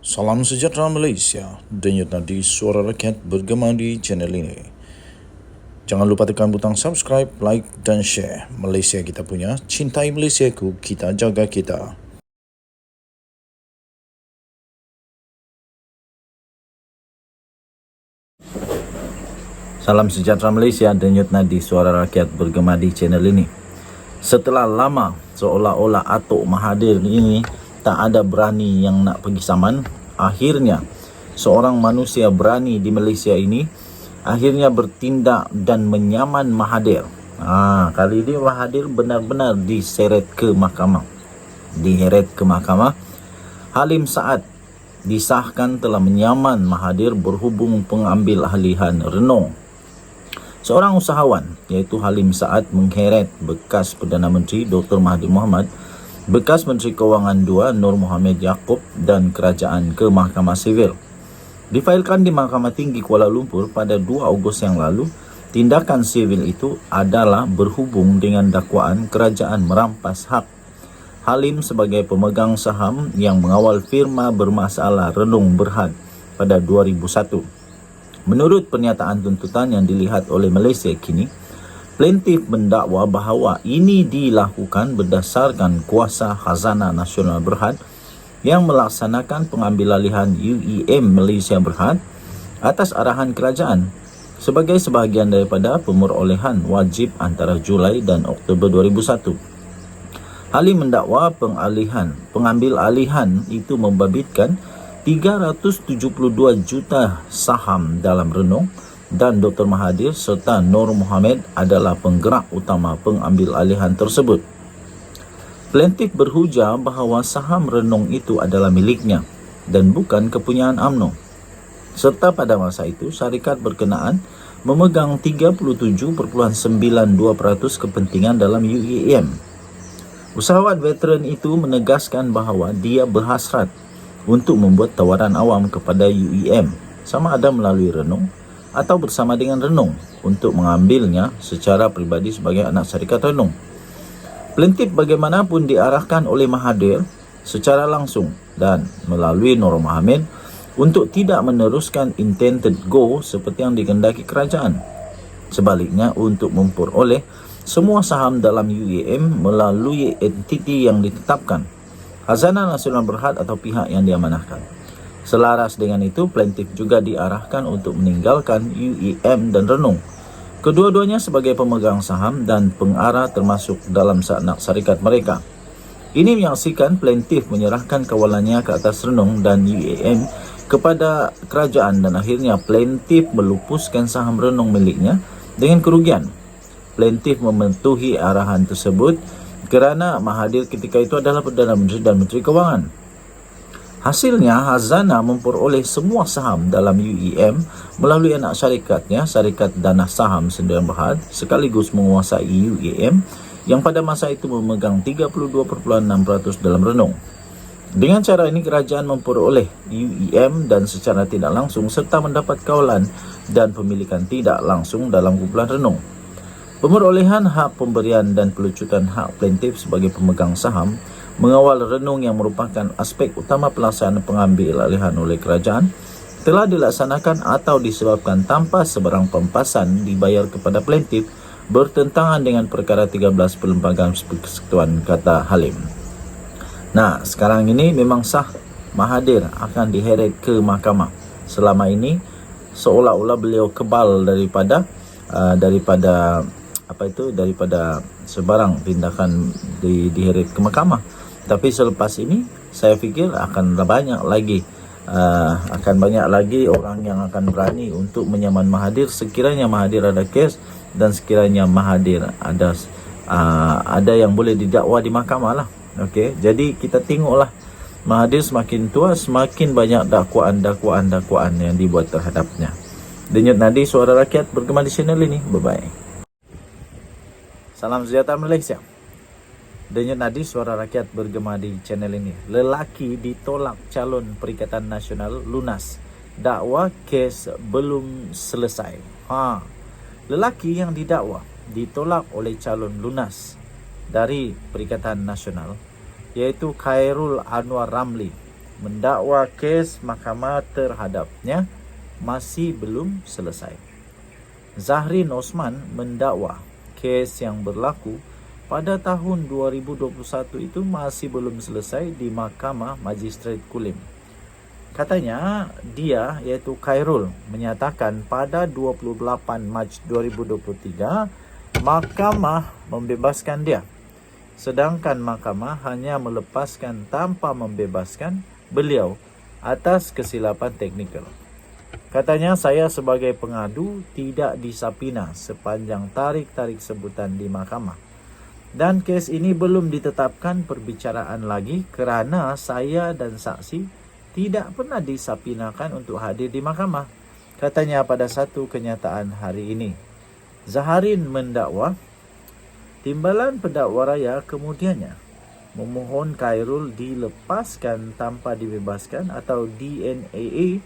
Salam sejahtera Malaysia, denyut nadi suara rakyat bergema di channel ini. Jangan lupa tekan butang subscribe, like dan share. Malaysia kita punya, cintai Malaysiaku, kita jaga kita. Salam sejahtera Malaysia, denyut nadi suara rakyat bergema di channel ini. Setelah lama seolah-olah Atok Mahathir ini tak ada berani yang nak pergi saman, akhirnya seorang manusia berani di Malaysia ini akhirnya bertindak dan menyaman Mahathir. Kali ini Mahathir benar-benar diseret ke mahkamah. Diheret ke mahkamah. Halim Saad disahkan telah menyaman Mahathir berhubung pengambil alihan Renong. Seorang usahawan iaitu Halim Saad mengheret bekas Perdana Menteri Dr. Mahathir Mohamad, bekas Menteri Kewangan II Nur Mohamed Yaakob dan kerajaan ke Mahkamah Sivil. Difailkan di Mahkamah Tinggi Kuala Lumpur pada 2 Ogos yang lalu, tindakan sivil itu adalah berhubung dengan dakwaan kerajaan merampas hak Halim sebagai pemegang saham yang mengawal firma bermasalah Renung Berhad pada 2001. Menurut pernyataan tuntutan yang dilihat oleh Malaysia kini, plaintiff mendakwa bahawa ini dilakukan berdasarkan kuasa Khazanah Nasional Berhad yang melaksanakan pengambilalihan UEM Malaysia Berhad atas arahan kerajaan sebagai sebahagian daripada pemerolehan wajib antara Julai dan Oktober 2001. Halim mendakwa pengambil alihan itu membabitkan 372 juta saham dalam Renung dan Dr. Mahathir serta Nur Mohamed adalah penggerak utama pengambil alihan tersebut. Plaintiff berhujah bahawa saham Renung itu adalah miliknya dan bukan kepunyaan UMNO. Serta pada masa itu, syarikat berkenaan memegang 37.92% kepentingan dalam UEM. Usahawan veteran itu menegaskan bahawa dia berhasrat untuk membuat tawaran awam kepada UEM sama ada melalui Renung atau bersama dengan Renung untuk mengambilnya secara pribadi sebagai anak syarikat Renung. Plaintiff bagaimanapun diarahkan oleh Mahathir secara langsung dan melalui Nur Mohamed untuk tidak meneruskan intended go seperti yang dikehendaki kerajaan. Sebaliknya untuk memperoleh semua saham dalam UEM melalui entiti yang ditetapkan, Khazanah Nasional Berhad atau pihak yang diamanahkan. Selaras dengan itu, plaintiff juga diarahkan untuk meninggalkan UEM dan Renung. Kedua-duanya sebagai pemegang saham dan pengarah termasuk dalam sanak syarikat mereka. Ini menyaksikan plaintiff menyerahkan kawalannya ke atas Renung dan UEM kepada kerajaan dan akhirnya plaintiff melupuskan saham Renung miliknya dengan kerugian. Plaintiff mematuhi arahan tersebut kerana Mahathir ketika itu adalah Perdana Menteri dan Menteri Kewangan. Hasilnya, Khazanah memperoleh semua saham dalam UEM melalui anak syarikatnya, Syarikat Dana Saham Sdn Berhad, sekaligus menguasai UEM yang pada masa itu memegang 32.6% dalam Renung. Dengan cara ini, kerajaan memperoleh UEM dan secara tidak langsung serta mendapat kawalan dan pemilikan tidak langsung dalam kumpulan Renung. Pemerolehan hak pemberian dan pelucutan hak plaintiff sebagai pemegang saham mengawal Renung yang merupakan aspek utama pelaksanaan pengambil alihan oleh kerajaan telah dilaksanakan atau disebabkan tanpa sebarang pempasan dibayar kepada plaintiff bertentangan dengan perkara 13 Perlembagaan Persekutuan, kata Halim. Nah, sekarang ini memang sah Mahathir akan diheret ke mahkamah. Selama ini seolah-olah beliau kebal daripada sebarang tindakan diheret ke mahkamah. Tapi selepas ini saya fikir akan banyak lagi orang yang akan berani untuk menyaman Mahathir sekiranya Mahathir ada kes dan sekiranya Mahathir ada yang boleh didakwa di mahkamah lah. Okey, jadi kita tengoklah Mahathir semakin tua semakin banyak dakwaan yang dibuat terhadapnya. Denyut nadi suara rakyat bergema di channel ini. Bye bye. Salam sejahtera Malaysia. Denyut nadi suara rakyat bergema di channel ini. Lelaki ditolak calon Perikatan Nasional lunas. Dakwa kes belum selesai. Lelaki yang didakwa ditolak oleh calon lunas dari Perikatan Nasional iaitu Khairul Anwar Ramli mendakwa kes mahkamah terhadapnya masih belum selesai. Zahrin Osman mendakwa kes yang berlaku pada tahun 2021 itu masih belum selesai di Mahkamah Magistrate Kulim. Katanya dia, yaitu Khairul, menyatakan pada 28 Mac 2023 mahkamah membebaskan dia. Sedangkan mahkamah hanya melepaskan tanpa membebaskan beliau atas kesilapan teknikal. Katanya, saya sebagai pengadu tidak disapina sepanjang tarik-tarik sebutan di mahkamah. Dan kes ini belum ditetapkan perbicaraan lagi kerana saya dan saksi tidak pernah disapinakan untuk hadir di mahkamah. Katanya pada satu kenyataan hari ini. Zaharin mendakwa, timbalan pendakwa raya kemudiannya memohon Khairul dilepaskan tanpa dibebaskan atau DNAA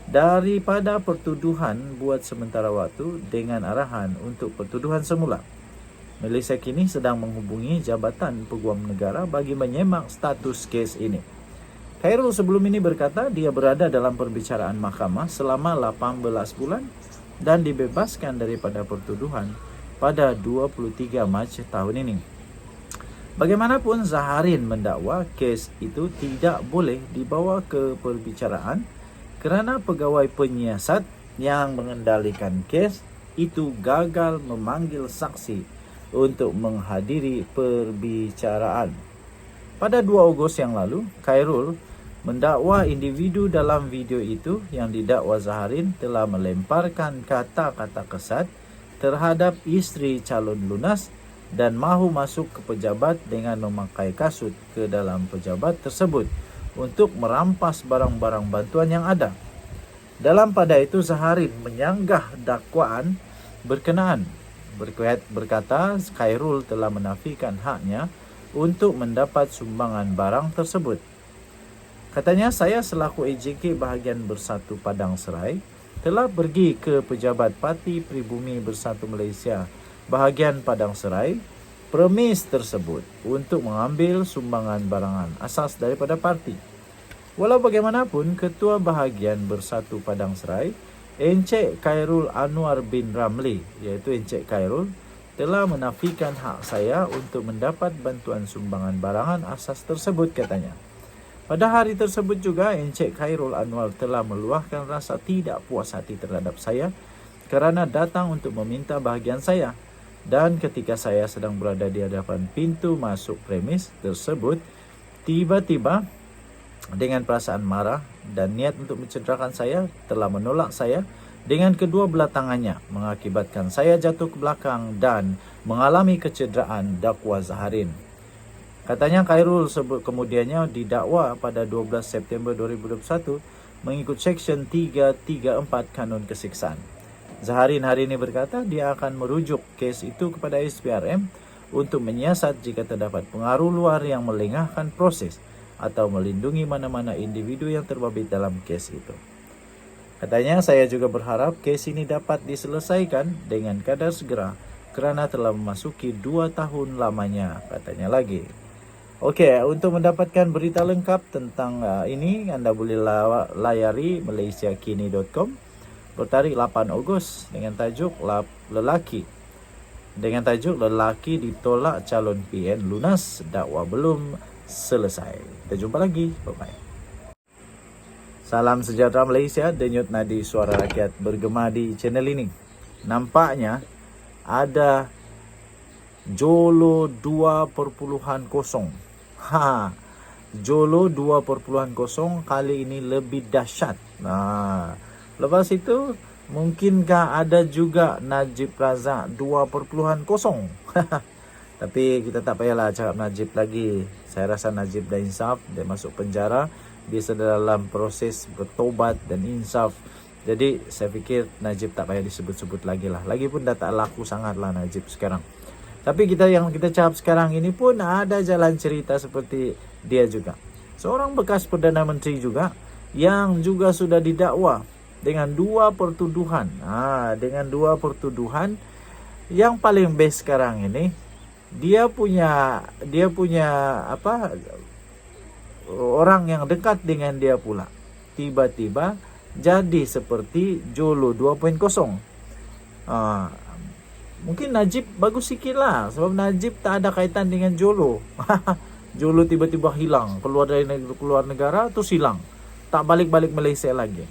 daripada pertuduhan buat sementara waktu dengan arahan untuk pertuduhan semula. Malaysia kini sedang menghubungi Jabatan Peguam Negara bagi menyemak status kes ini. Khairul sebelum ini berkata dia berada dalam perbicaraan mahkamah selama 18 bulan dan dibebaskan daripada pertuduhan pada 23 Mac tahun ini. Bagaimanapun, Zaharin mendakwa kes itu tidak boleh dibawa ke perbicaraan kerana pegawai penyiasat yang mengendalikan kes itu gagal memanggil saksi untuk menghadiri perbicaraan. Pada 2 Ogos yang lalu, Khairul mendakwa individu dalam video itu yang didakwa Zaharin telah melemparkan kata-kata kesat terhadap isteri calon lunas dan mahu masuk ke pejabat dengan memakai kasut ke dalam pejabat tersebut untuk merampas barang-barang bantuan yang ada. Dalam pada itu, Zaharin menyanggah dakwaan berkenaan. Berkata Khairul telah menafikan haknya untuk mendapat sumbangan barang tersebut. Katanya, saya selaku AJK bahagian Bersatu Padang Serai telah pergi ke pejabat Parti Pribumi Bersatu Malaysia bahagian Padang Serai premis tersebut untuk mengambil sumbangan barangan asas daripada parti. Walau bagaimanapun, Ketua Bahagian Bersatu Padang Serai Encik Khairul Anwar bin Ramli, iaitu Encik Khairul, telah menafikan hak saya untuk mendapat bantuan sumbangan barangan asas tersebut, katanya. Pada hari tersebut juga, Encik Khairul Anwar telah meluahkan rasa tidak puas hati terhadap saya kerana datang untuk meminta bahagian saya. Dan ketika saya sedang berada di hadapan pintu masuk premis tersebut, tiba-tiba dengan perasaan marah dan niat untuk mencederakan saya, telah menolak saya dengan kedua belah tangannya, mengakibatkan saya jatuh ke belakang dan mengalami kecederaan, dakwa Zaharin. Katanya Khairul kemudiannya didakwa pada 12 September 2021 mengikut Seksyen 334 Kanun Kesiksaan. Zaharin hari ini berkata dia akan merujuk kes itu kepada SPRM untuk menyiasat jika terdapat pengaruh luar yang melengahkan proses atau melindungi mana-mana individu yang terbabit dalam kes itu. Katanya, saya juga berharap kes ini dapat diselesaikan dengan kadar segera kerana telah memasuki 2 tahun lamanya, katanya lagi. Okey, untuk mendapatkan berita lengkap tentang ini, anda boleh layari malaysiakini.com bertarikh 8 Ogos dengan tajuk lelaki ditolak calon PN lunas, dakwa belum selesai. Kita jumpa lagi. Bye-bye. Salam sejahtera Malaysia. Denyut nadi suara rakyat bergema di channel ini. Nampaknya ada Jolo 2.0. Jolo 2.0 kali ini lebih dahsyat. Lepas itu, mungkinkah ada juga Najib Razak 2.0? Tapi kita tak payahlah cakap Najib lagi. Saya rasa Najib dah insaf. Dia masuk penjara. Dia sedang dalam proses bertobat dan insaf. Jadi saya fikir Najib tak payah disebut-sebut lagi lah. Lagipun dah tak laku sangat lah Najib sekarang. Tapi yang kita cakap sekarang ini pun ada jalan cerita seperti dia juga. Seorang bekas Perdana Menteri juga yang juga sudah didakwa dengan 2 pertuduhan. Dengan 2 pertuduhan yang paling best sekarang ini, dia punya orang yang dekat dengan dia pula tiba-tiba jadi seperti Jolo 2.0. Mungkin Najib bagus sikit lah, sebab Najib tak ada kaitan dengan Jolo. Jolo tiba-tiba hilang, keluar dari keluar negara terus hilang, tak balik-balik Malaysia lagi.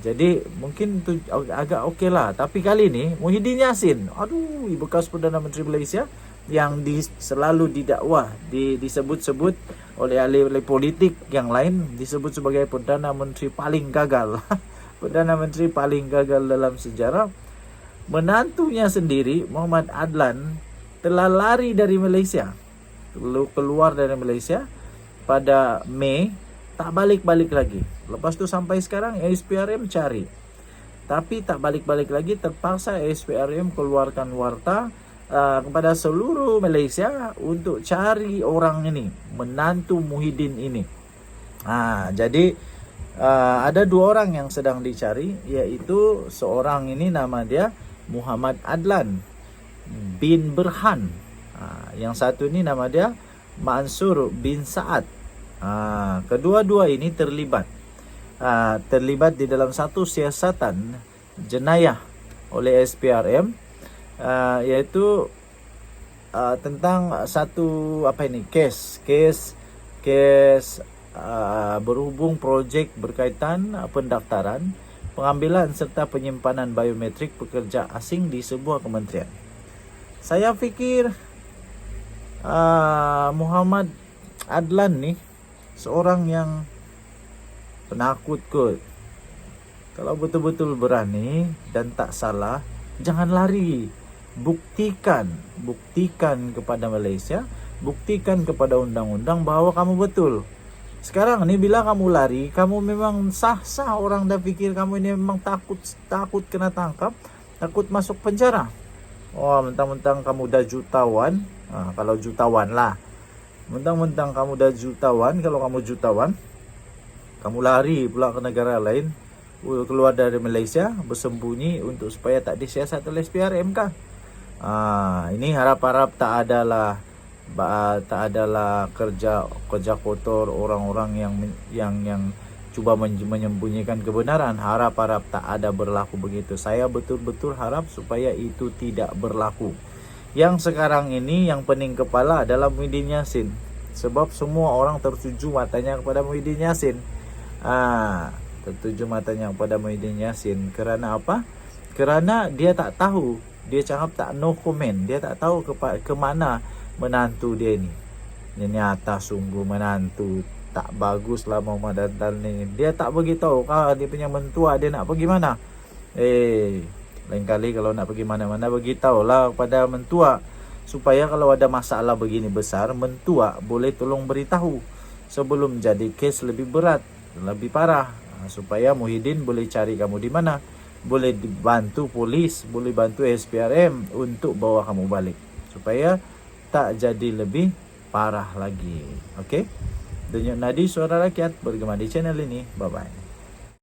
Jadi mungkin tu agak okey lah. Tapi kali ni Muhyiddin Yassin, aduh, bekas Perdana Menteri Malaysia yang selalu didakwa, disebut-sebut oleh ahli politik yang lain, disebut sebagai Perdana Menteri paling gagal. Perdana Menteri paling gagal dalam sejarah. Menantunya sendiri, Muhammad Adlan, telah lari dari Malaysia, keluar dari Malaysia pada Mei, tak balik-balik lagi. Lepas tu sampai sekarang SPRM cari, tapi tak balik-balik lagi. Terpaksa SPRM keluarkan warta kepada seluruh Malaysia untuk cari orang ini, menantu Muhyiddin ini. Jadi ada 2 orang yang sedang dicari, iaitu seorang ini nama dia Muhammad Adlan bin Berhan. Yang satu ini nama dia Mansur bin Saad. Kedua-dua ini terlibat di dalam satu siasatan jenayah oleh SPRM, yaitu tentang satu kes berhubung projek berkaitan pendaftaran, pengambilan serta penyimpanan biometrik pekerja asing di sebuah kementerian. Saya fikir Muhammad Adlan ni seorang yang penakut kot. Kalau betul-betul berani dan tak salah, jangan lari. Buktikan kepada Malaysia, buktikan kepada undang-undang bahawa kamu betul. Sekarang ni bila kamu lari, kamu memang sah-sah, orang dah fikir kamu ini memang takut kena tangkap, takut masuk penjara. Mentang-mentang kamu dah jutawan, kalau jutawan lah. Mentang-mentang kamu dah jutawan, kalau kamu jutawan, kamu lari pula ke negara lain, keluar dari Malaysia, bersembunyi untuk supaya tak disiasat oleh SPRM kah? Ini harap-harap tak adalah kerja kotor orang-orang yang cuba menyembunyikan kebenaran. Harap-harap tak ada berlaku begitu. Saya betul-betul harap supaya itu tidak berlaku. Yang sekarang ini yang pening kepala adalah Muhyiddin Yassin, sebab semua orang tertuju matanya kepada Muhyiddin Yassin. Tertuju matanya kepada Muhyiddin Yassin kerana apa? Kerana dia tak tahu, dia cakap tak no comment, dia tak tahu ke mana menantu dia ni. Dia nyata sungguh menantu tak bagus lah Muhammad Adlan ni. Dia tak beritahu dia punya mentua dia nak pergi mana. Lain kali kalau nak pergi mana-mana, beritahu lah kepada mentua, supaya kalau ada masalah begini besar, mentua boleh tolong beritahu sebelum jadi kes lebih berat, lebih parah, supaya Muhyiddin boleh cari kamu di mana, boleh dibantu polis, boleh bantu SPRM untuk bawa kamu balik, supaya tak jadi lebih parah lagi. Okey? Denyut nadi suara rakyat bergema di channel ini. Bye bye.